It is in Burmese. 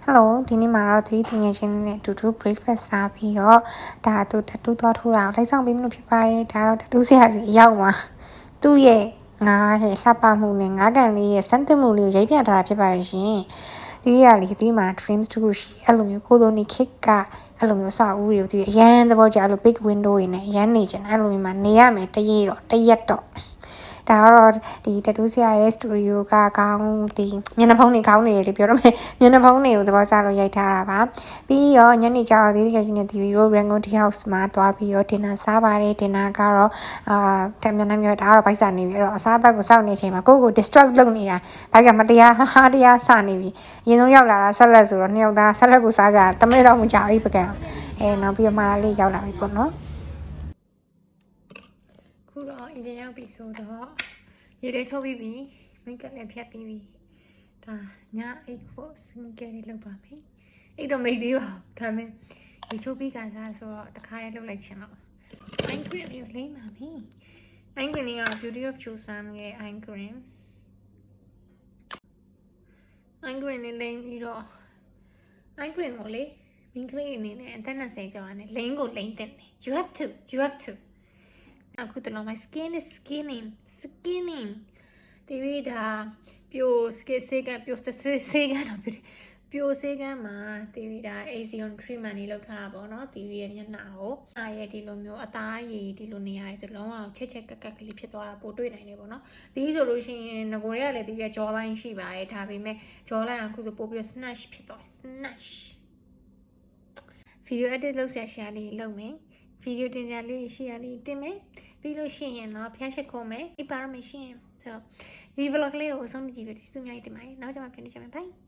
Hello ဒီနေ့မှာတော့3တင်ငယ်ချင်းနဲ့အတူတူ breakfast စားပြီးတော့ဒါသူတတူးသွားထိုးတာကိုလိုက်ဆောင်ပေးမလို့ဖြစ်ပါတယ်ဒါတော့တတူးဆရာစီအရောက်မှာသူ့ရဲ့ငါးရဲ့လှပမှုနဲ့ငါးကန်လေးရဲ့စမ်းသစ်မှုလေးကိုရိုက်ပြထားတာဖြစ်ပါတယ်ရှင်ဒီရလေးဒီမှာ dreams တခုရှိအဲ့လိုမျိုးကိုလိုနီခစ်ကအဲ့လိုမျိုးစာအုပ်တွေကိုသူအရန်သဘောကျအဲ့လို big window တွေနဲ့အရန်နေချင်အဲ့လိုမျိုးမှာနေရမယ်တရက်တော့ဒါကတော့ဒီတတူးဆရာရဲ့ studio ကခေါင်းဒီမျက်နှာဖုံးတွေခေါင်းနေတယ်လို့ပြောတော့မယ်မျက်နှာဖုံးတွေကိုသဘောကျလို့ရိုက်ထားတာပါပြီးတော့ညနေကျတော့ဒီကချင်းနဲ့ဒီဗီဒီယို Rangoon Tea House မှာတွားပြီးတော့ dinner စားပါတယ် dinner ကတော့တမျက်နှာမျိုးဒါကတော့ဘိုက်စာနေပြီအဲ့တော့အစားအသောက်ကိုစောင့်နေချိန်မှာကိုကို distract လုပ်နေတာဘိုက်ကမတရားဟာတရားစနေပြီအရင်ဆုံးရောက်လာတာဆက်လက်ဆိုတော့နှစ်ယောက်သားဆက်လက်ကိုစားကြတမဲတော့မကြောက်ဘူးပကံနောက်ပြီးတော့မှာလေးရောက်လာပြီပေါ့နော်ခုတော့အင်ဂျင်ရောက်ပြီဆိုတော့ရေထဲချုပ်ပြီးပြီမိတ်ကလည်းဖြတ်ပြီးပြီဒါညအိတ်ဖို့စင်ကယ်လေးလုပ်ပါမယ်အိတ်တော့မိတ်သေးပါဘူးဒါပေမဲ့ရေချုပ်ပြီးကစားဆိုတော့တခါလေးလုပ်လိုက်ချင်တော့အိုင်ခရင်လေးကိုလိမ့်ပါမယ်အိုင်ခရင်လေးက Beauty of Chosun ရဲ့အိုင်ခရင်လေးလိမ့်ပြီးတော့အိုင်ခရင်ကိုလေမင်းကလေးအနေနဲ့အသက်20ကျော်ကနေလိမ့်ကိုလိမ့်တဲ့ you have toအခုတလုံး my skin is skinning ဒီရီဒါပြိုစေကပြိုစေကတော့ပြိုစေကမှာဒီရီဒါ Asian treatment လေးလုပ်ထားတာပေါ့နော်ဒီရီရဲ့မျက်နှာကိုအားရဲ့ဒီလိုမျိုးအသားရည်ဒီလိုနေရာဆိုလုံးဝချက်ကက်ကလေးဖြစ်သွားတာပိုတွေ့နိုင်တယ်ပေါ့နော်ဒီဆိုလို့ရှိရင်ငကိုတွေကလည်းဒီရဲ့ jaw line ရှိပါတယ်ဒါပေမဲ့ jaw line အခုဆိုပို့ပြီး snatch ဖြစ်သွား snatch video edit လုပ်ဆရာရှာလေးလုပ်မယ် video တင်ကြလေးရှိရလေးတင်မယ်ပြီးလို့ရှိရင်တော့ဖျက်ချက်ခုံးမယ်ဒီပါရမရှင်ဆိုတော့ဒီ vlog လေးကိုအဆုံးကြည့်ပြီးစုမြိုက်တင်ပါတယ်နောက်ကျမှပြန်နေကြမယ် bye